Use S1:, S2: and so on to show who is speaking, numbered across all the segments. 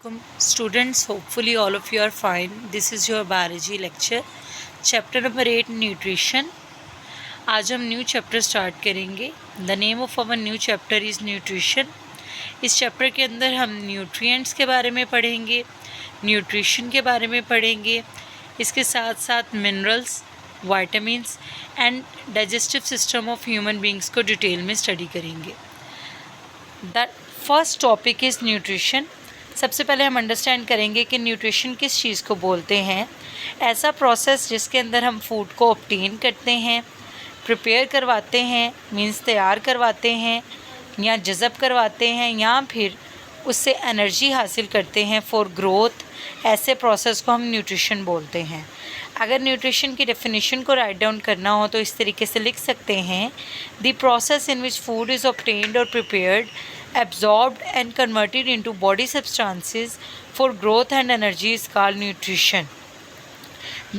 S1: Students, hopefully all of you are fine. This is your biology lecture, chapter number 8, nutrition. आज हम new chapter start करेंगे. The name of our new chapter is nutrition. इस chapter के अंदर हम nutrients के बारे में पढ़ेंगे, न्यूट्रिशन के बारे में पढ़ेंगे, इसके साथ साथ minerals, vitamins and digestive system of human beings को डिटेल में स्टडी करेंगे. The first topic is nutrition. सबसे पहले हम अंडरस्टैंड करेंगे कि न्यूट्रिशन किस चीज़ को बोलते हैं. ऐसा प्रोसेस जिसके अंदर हम फूड को ऑब्टेन करते हैं, प्रिपेयर करवाते हैं, मींस तैयार करवाते हैं या जज़ब करवाते हैं या फिर उससे एनर्जी हासिल करते हैं फॉर ग्रोथ. ऐसे प्रोसेस को हम न्यूट्रिशन बोलते हैं. अगर न्यूट्रिशन की डेफिनेशन को राइट डाउन करना हो तो इस तरीके से लिख सकते हैं: the process in which food is obtained और prepared, absorbed and converted into body substances for growth and energy is called nutrition.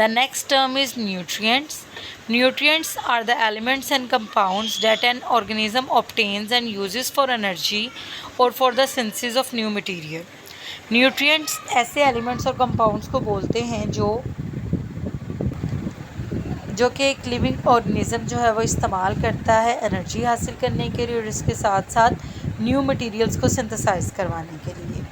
S1: The next term is nutrients. Nutrients are the elements and compounds that an organism obtains and uses for energy or for the synthesis of new material. Nutrients ऐसे elements और compounds को बोलते हैं जो कि एक living organism जो है वो इस्तेमाल करता है एनर्जी हासिल करने के लिए और इसके साथ साथ न्यू मटेरियल्स को सिंथेसाइज करवाने के लिए.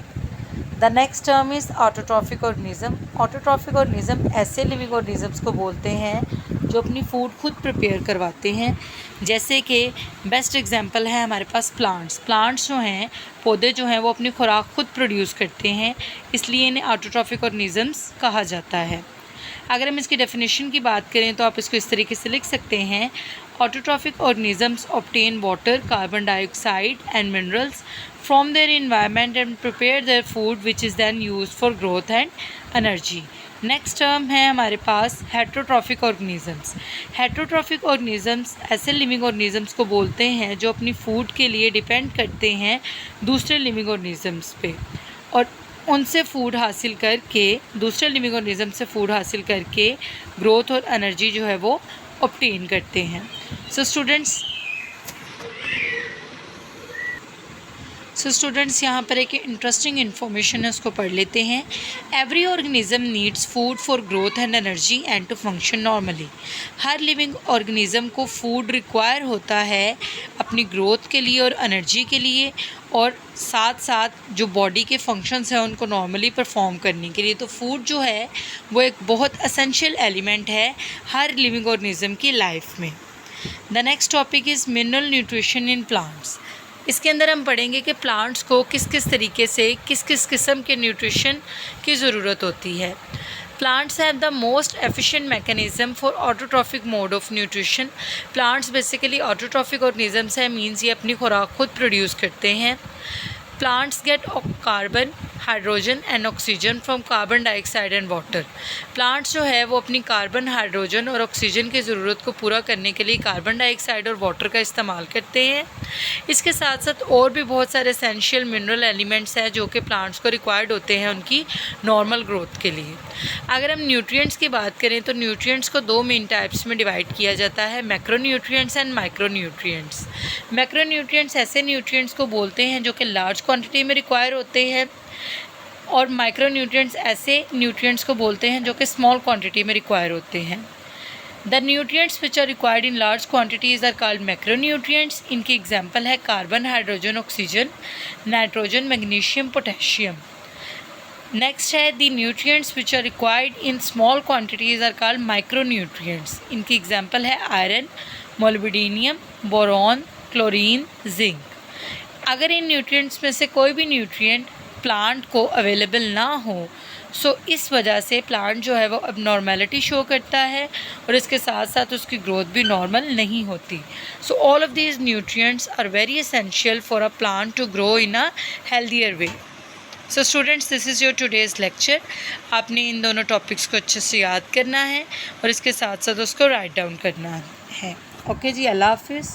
S1: The next term is autotrophic organism. Autotrophic organism ऐसे लिविंग ऑर्गेनिज़म्स को बोलते हैं जो अपनी फूड खुद प्रिपेयर करवाते हैं. जैसे कि बेस्ट एग्जांपल है हमारे पास प्लांट्स. प्लांट्स जो हैं, पौधे जो हैं, वो अपनी खुराक खुद प्रोड्यूस करते हैं, इसलिए इन्हें ऑटोट्रॉफिक ऑर्गेनिज़म्स कहा जाता है. अगर हम इसकी डेफिनेशन की बात करें तो आप इसको इस तरीके से लिख सकते हैं: autotrophic organisms obtain water, carbon dioxide and minerals from their environment and prepare their food which is then use for growth and energy. Next term है हमारे पास हेट्रोट्रॉफिक ऑर्गेनिजम्स. हेट्रोट्रॉफिक ऑर्गेनिजम्स ऐसे लिविंग ऑर्गेनिजम्स को बोलते हैं जो अपनी food के लिए डिपेंड करते हैं दूसरे लिविंग ऑर्गेनिजम्स पे और उनसे फूड हासिल करके, दूसरे लिविंग ऑर्गेनिज़म से फूड हासिल करके ग्रोथ और एनर्जी जो है वो ऑब्टेन करते हैं. सो स्टूडेंट्स यहाँ पर एक इंटरेस्टिंग इन्फॉर्मेशन है, उसको पढ़ लेते हैं. Every organism needs food for growth and energy and to function normally. हर लिविंग ऑर्गेनिज़म को फूड रिक्वायर होता है अपनी ग्रोथ के लिए और एनर्जी के लिए, और साथ साथ जो बॉडी के फंक्शंस हैं उनको नॉर्मली परफॉर्म करने के लिए. तो फूड जो है वो एक बहुत एसेंशियल एलिमेंट है हर लिविंग ऑर्गेनिज़म की लाइफ में. The next topic is mineral nutrition in plants. इसके अंदर हम पढ़ेंगे कि प्लांट्स को किस किस तरीके से किस किस किस्म के न्यूट्रिशन की ज़रूरत होती है. Plants have the most efficient mechanism for autotrophic mode of nutrition. Plants basically autotrophic organisms हैं, मीन्स ये अपनी खुराक खुद प्रोड्यूस करते हैं. Plants get carbon, hydrogen and oxygen from carbon dioxide and water. Plants जो है वो अपनी कार्बन, हाइड्रोजन और ऑक्सीजन की ज़रूरत को पूरा करने के लिए कार्बन डाइऑक्साइड और वाटर का इस्तेमाल करते हैं. इसके साथ साथ और भी बहुत सारे एसेंशियल मिनरल एलिमेंट्स हैं जो कि प्लांट्स को रिक्वायर्ड होते हैं उनकी नॉर्मल ग्रोथ के लिए. अगर हम न्यूट्रिएंट्स की बात करें तो न्यूट्रिएंट्स को दो मेन टाइप्स में डिवाइड किया जाता है: मैक्रोन्यूट्रिएंट्स एंड माइक्रोन्यूट्रिएंट्स. मैक्रोन्यूट्रिएंट्स ऐसे न्यूट्रिएंट्स को बोलते हैं जो कि लार्ज क्वांटिटी में रिक्वायर होते हैं, और माइक्रोन्यूट्रिएंट्स ऐसे न्यूट्रिएंट्स को बोलते हैं जो कि स्मॉल क्वांटिटी में रिक्वायर होते हैं. The nutrients which are required in large quantities are called macronutrients. इनकी एग्जांपल है carbon, hydrogen, oxygen, nitrogen, magnesium, potassium. Next है the nutrients which are required in small quantities are called micronutrients. इनकी example है iron, molybdenum, boron, chlorine, zinc. अगर इन nutrients में से कोई भी न्यूट्रिएंट प्लांट को अवेलेबल ना हो सो इस वजह से प्लांट जो है वो अब नॉर्मेलिटी शो करता है और इसके साथ साथ उसकी ग्रोथ भी नॉर्मल नहीं होती. So all of these nutrients are very essential for a plant to grow in a healthier way. So students, this is your today's lecture. आपने इन दोनों टॉपिक्स को अच्छे से याद करना है और इसके साथ साथ उसको राइट डाउन करना है. ओके जी, अल्लाह हाफिज़.